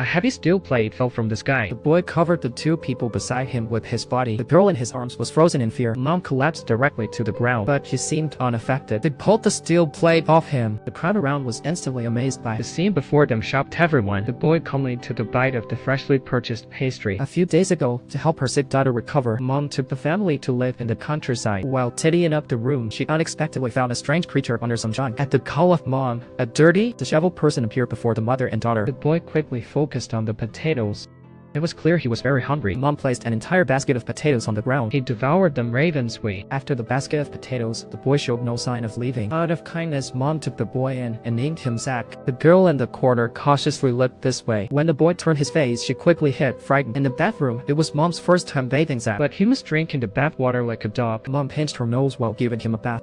A heavy steel plate fell from the sky. The boy covered the two people beside him with his body. The girl in his arms was frozen in fear. Mom collapsed directly to the ground, but she seemed unaffected. They pulled the steel plate off him. The crowd around was instantly amazed by The scene before them shocked everyone. The boy calmly took a bite of the freshly purchased pastry. A few days ago, to help her sick daughter recover, Mom took the family to live in the countryside. While tidying up the room, she unexpectedly found a strange creature under some junk. At the call of Mom, a dirty, disheveled person appeared before the mother and daughter. The boy quickly focused on the potatoes. It was clear he was very hungry. Mom placed an entire basket of potatoes on the ground. He devoured them ravenously. After the basket of potatoes, the boy showed no sign of leaving. Out of kindness, Mom took the boy in and named him Zach. The girl in the corner cautiously looked this way. When the boy turned his face, she quickly hid, frightened. In the bathroom, it was Mom's first time bathing Zach. But he was drinking the bathwater like a dog. Mom pinched her nose while giving him a bath.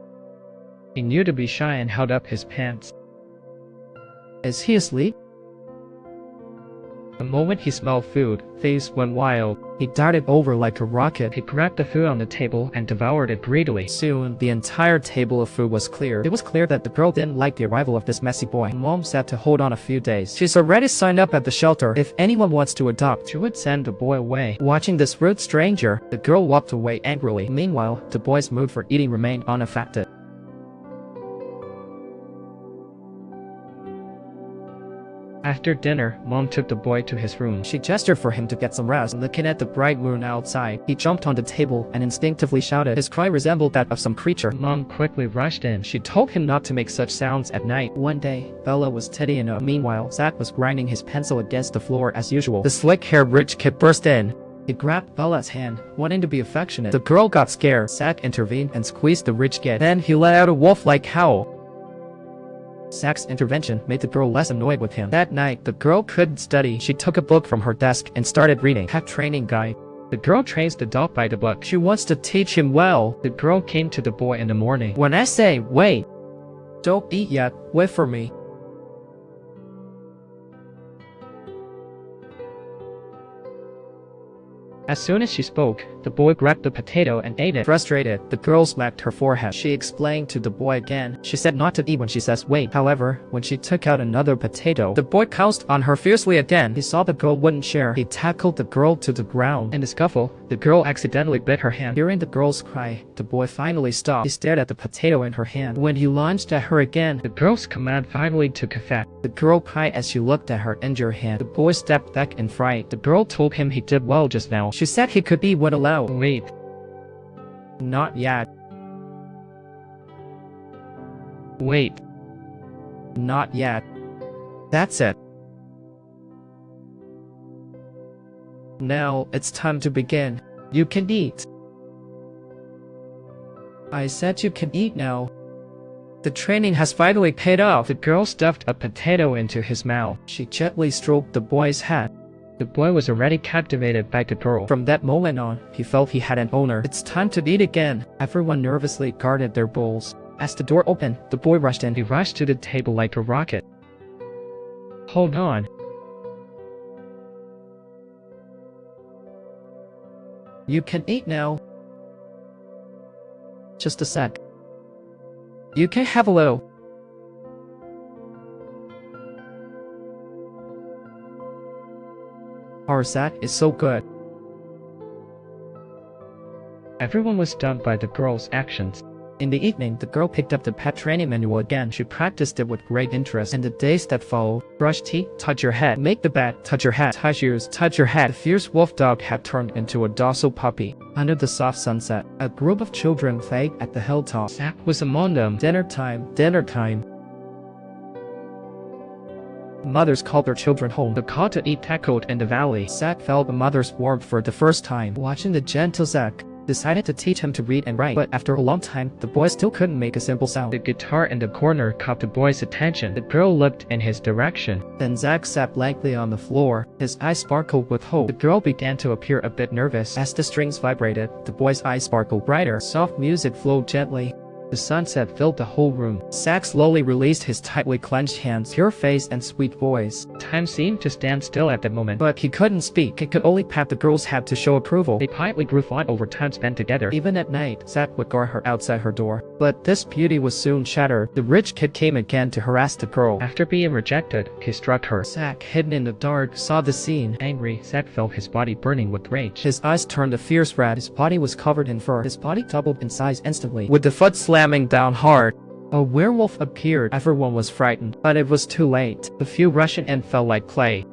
He knew to be shy and held up his pants. Is he asleep? The moment he smelled food, face went wild. He darted over like a rocket. He grabbed the food on the table and devoured it greedily. Soon, the entire table of food was cleared. It was clear that the girl didn't like the arrival of this messy boy. Mom said to hold on a few days. She's already signed up at the shelter. If anyone wants to adopt, She would send the boy away. watching this rude stranger, the girl walked away angrily. Meanwhile, the boy's mood for eating remained unaffected. After dinner, Mom took the boy to his room. She gestured for him to get some rest. Looking at the bright moon outside, he jumped on the table and instinctively shouted. His cry resembled that of some creature. Mom quickly rushed in. She told him not to make such sounds at night. One day, Bella was tidying up. Meanwhile, Zach was grinding his pencil against the floor as usual. The slick-haired rich kid burst in. He grabbed Bella's hand, wanting to be affectionate. The girl got scared. Zach intervened and squeezed the rich kid. Then he let out a wolf-like howl. Zach's intervention made the girl less annoyed with him. That night, the girl couldn't study. She took a book from her desk and started reading. Pet training guide. The girl trains the dog by the book. She wants to teach him well. The girl came to the boy in the morning. When I say, wait, don't eat yet, wait for me. As soon as she spoke, the boy grabbed the potato and ate it. Frustrated, the girl smacked her forehead. She explained to the boy again. She said not to eat when she says wait. However, when she took out another potato, the boy pounced on her fiercely again. He saw the girl wouldn't share. He tackled the girl to the ground. In the scuffle, the girl accidentally bit her hand. Hearing the girl's cry, the boy finally stopped. He stared at the potato in her hand. When he lunged at her again, The girl's command finally took effect. the girl cried as she looked at her injured hand. The boy stepped back in fright. The girl told him he did well just now. She said he could eat when allowed. Wait. Not yet. Wait. Not yet. That's it. Now, it's time to begin. You can eat. I said you can eat now. The training has finally paid off. The girl stuffed a potato into his mouth. She gently stroked the boy's head. The boy was already captivated by the girl. From that moment on, he felt he had an owner. It's time to eat again. Everyone nervously guarded their bowls. As the door opened, the boy rushed in. He rushed to the table like a rocket. Hold on. You can eat now. Just a sec. You can have a little. Our Zach is so good. Everyone was stunned by the girl's actions. In the evening, the girl picked up the pet training manual again. She practiced it with great interest. In the days that followed, brush teeth, touch your head, make the bed, touch your head, touch ears, touch your head. The fierce wolf dog had turned into a docile puppy. Under the soft sunset, a group of children played at the hilltop. Zach was among them. Dinner time, dinner time. Mothers called their children home. The call to eat echoed in the valley. Zach felt the mother's warmth for the first time. Watching the gentle Zach, decided to teach him to read and write. But after a long time, the boy still couldn't make a simple sound. The guitar in the corner caught the boy's attention. The girl looked in his direction. Then Zach sat blankly on the floor. His eyes sparkled with hope. The girl began to appear a bit nervous. As the strings vibrated, the boy's eyes sparkled brighter. Soft music flowed gently. The sunset filled the whole room. Zack slowly released his tightly clenched hands, pure face and sweet voice. Time seemed to stand still at that moment, But he couldn't speak. He could only pat the girl's head to show approval. they quietly grew fond over time spent together. Even at night, Zack would guard her outside her door. But this beauty was soon shattered. The rich kid came again to harass the girl. After being rejected, he struck her. Zack, hidden in the dark, saw the scene. Angry, Zack felt his body burning with rage. His eyes turned a fierce red. His body was covered in fur. His body doubled in size instantly, with the foot slamming down hard. A werewolf appeared. Everyone was frightened, but it was too late. The few rushed in and fell like clay.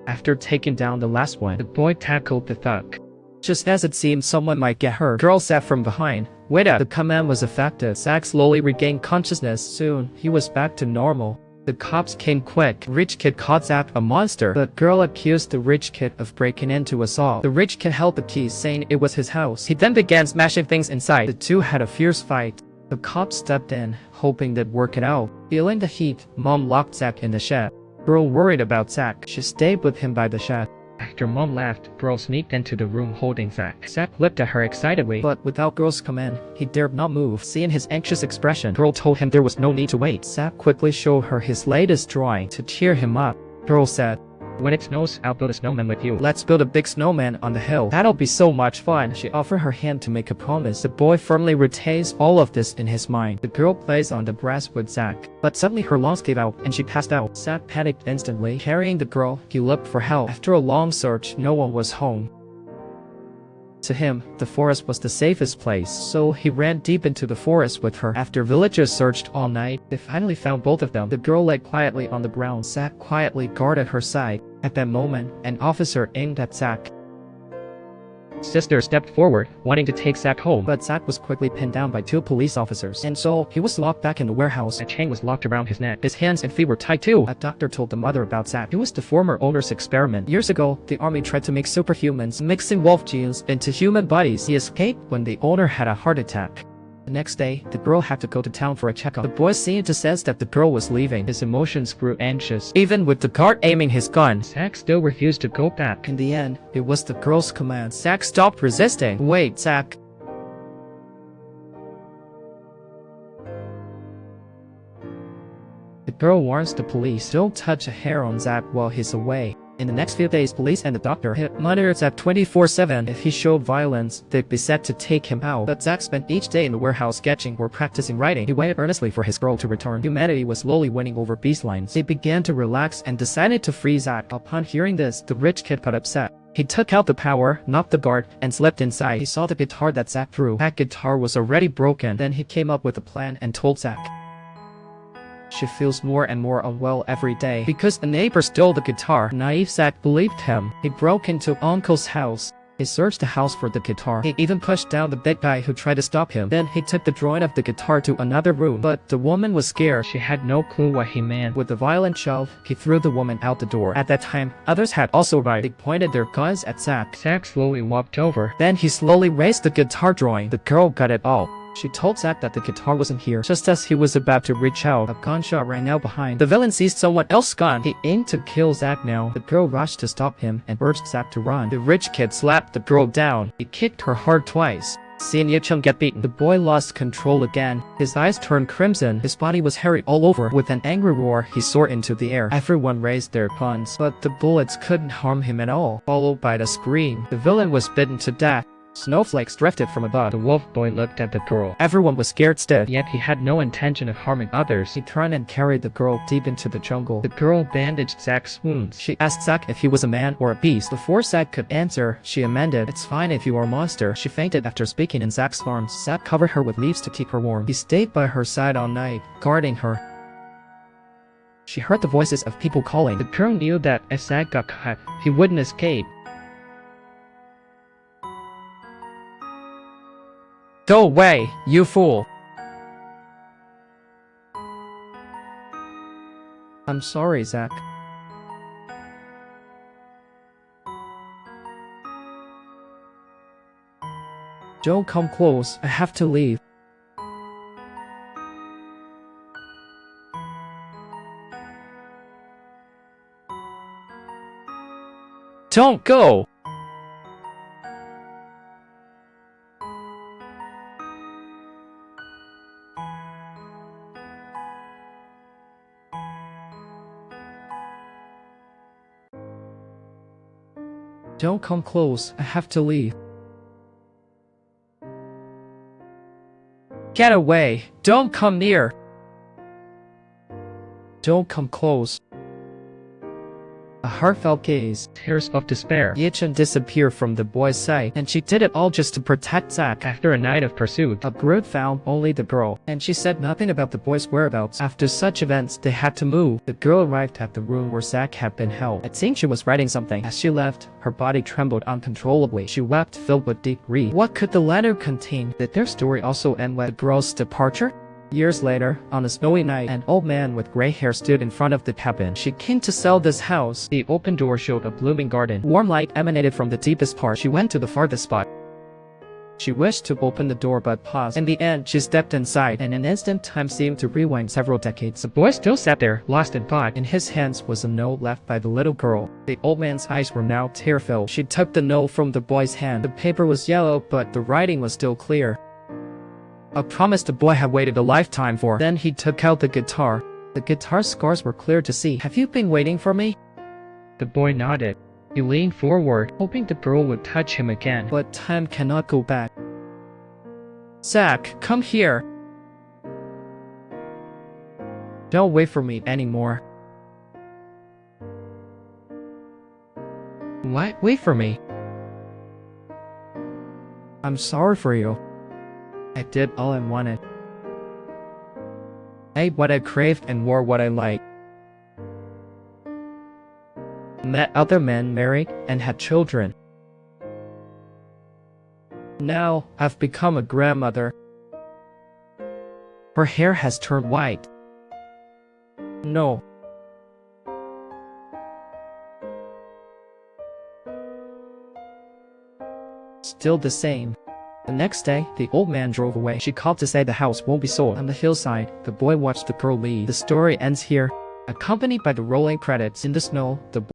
After taking down the last one, the boy tackled the thug. Just as it seemed someone might get hurt, girl sat from behind. Wait up! The command was effective. Zack slowly regained consciousness. Soon, he was back to normal. The cops came quick. Rich kid caught Zack a monster. The girl accused the rich kid of breaking into assault. The rich kid held the keys, saying it was his house. He then began smashing things inside. The two had a fierce fight. The cops stepped in, hoping they'd work it out. Feeling the heat, Mom locked Zack in the shed. Girl worried about Zack. She stayed with him by the shed. After Mom left, Girl sneaked into the room holding Zack. Zack looked at her excitedly, But without Girl's command, he dared not move. Seeing his anxious expression, Girl told him there was no need to wait. Zack quickly showed her his latest drawing to cheer him up. Girl said, when it snows, I'll build a snowman with you. let's build a big snowman on the hill. That'll be so much fun. She offered her hand to make a promise. The boy firmly retains all of this in his mind. The girl plays on the brass with Zack. But suddenly her lungs gave out and she passed out. Zack panicked instantly. Carrying the girl, he looked for help. After a long search, no one was home. To him, the forest was the safest place, so he ran deep into the forest with her. After villagers searched all night, they finally found both of them. The girl lay quietly on the ground. Zack quietly guarded her side. At that moment, an officer aimed at Zack. Sister stepped forward, wanting to take Zack home, but But Zack was quickly pinned down by two police officers, and so he was locked back in the warehouse. a chain was locked around his neck. His hands and feet were tied too. A doctor told the mother about Zack. He was the former owner's experiment. Years ago, the army tried to make superhumans, mixing wolf genes into human bodies. He escaped when the owner had a heart attack. The next day, the girl had to go to town for a checkup. The boy seemed to sense that the girl was leaving. His emotions grew anxious. Even with the guard aiming his gun. Zack still refused to go back. In the end, it was the girl's command. Zack stopped resisting. Wait, Zack. The girl warns the police, don't touch a hair on Zack while he's away. In the next few days, police and the doctor hit monitors at 24/7. If he showed violence, they'd be set to take him out. But Zack spent each day in the warehouse sketching or practicing writing. He waited earnestly for his girl to return. Humanity was slowly winning over beast lines. They began to relax and decided to free Zack. Upon hearing this, the rich kid got upset. He took out the power, knocked the guard, and slipped inside. He saw the guitar that Zack threw. That guitar was already broken. Then he came up with a plan and told Zack. She feels more and more unwell every day because the neighbor stole the guitar. Naive Zack believed him. He broke into Uncle's house. He searched the house for the guitar. He even pushed down the big guy who tried to stop him. Then he took the drawing of the guitar to another room. But the woman was scared. She had no clue what he meant. With a violent shove, he threw the woman out the door. At that time, others had also arrived. They pointed their guns at Zack. Zack slowly walked over. Then he slowly raised the guitar drawing. The girl got it all. She told Zack that the guitar wasn't here. Just as he was about to reach out, a gunshot rang out behind. The villain seized someone else's gun. He aimed to kill Zack now. The girl rushed to stop him and urged Zack to run. The rich kid slapped the girl down. He kicked her hard twice. Seeing Yichum get beaten, the boy lost control again. His eyes turned crimson. His body was hairy all over. With an angry roar, he soared into the air. Everyone raised their guns, but the bullets couldn't harm him at all. Followed by the scream, the villain was bitten to death. Snowflakes drifted from above. The wolf boy looked at the girl. Everyone was scared stiff. Yet he had no intention of harming others. He turned and carried the girl deep into the jungle. The girl bandaged Zack's wounds. She asked Zack if he was a man or a beast. Before Zack could answer, she amended, "It's fine if you are a monster." She fainted after speaking in Zack's arms. Zack covered her with leaves to keep her warm. He stayed by her side all night, guarding her. She heard the voices of people calling. The girl knew that if Zack got caught, he wouldn't escape. Go away, you fool! I'm sorry, Zack. Don't come close, I have to leave. Don't go! Don't come close, I have to leave. Get away! Don't come near! Don't come close. A heartfelt gaze. Tears of despair. Yichen disappeared from the boy's sight, and she did it all just to protect Zack. After a night of pursuit, A brood found only the girl, and she said nothing about the boy's whereabouts. After such events, they had to move. The girl arrived at the room where Zack had been held. It seemed she was writing something. As she left, her body trembled uncontrollably. She wept, filled with deep grief. What could the letter contain? Did their story also end with the girl's departure? Years later, on a snowy night, an old man with gray hair stood in front of the cabin. She came to sell this house. the open door showed a blooming garden. Warm light emanated from the deepest part. She went to the farthest spot. She wished to open the door but paused. In the end, she stepped inside, and in an instant time seemed to rewind several decades. The boy still sat there, lost in thought. In his hands was a note left by the little girl. The old man's eyes were now tear-filled. She took the note from the boy's hand. The paper was yellow, but the writing was still clear. A promise the boy had waited a lifetime for. Then he took out the guitar. The guitar scars were clear to see. Have you been waiting for me? The boy nodded. He leaned forward, hoping the girl would touch him again. But time cannot go back. Zack, come here. Don't wait for me anymore. What? Wait for me. I'm sorry for you. I did all I wanted. I ate what I craved and wore what I liked. Met other men, married, and had children. Now, I've become a grandmother. Her hair has turned white. No. Still the same. The next day, the old man drove away. She called to say the house won't be sold. On the hillside, the boy watched the girl leave. The story ends here. Accompanied by the rolling credits. In the snow, the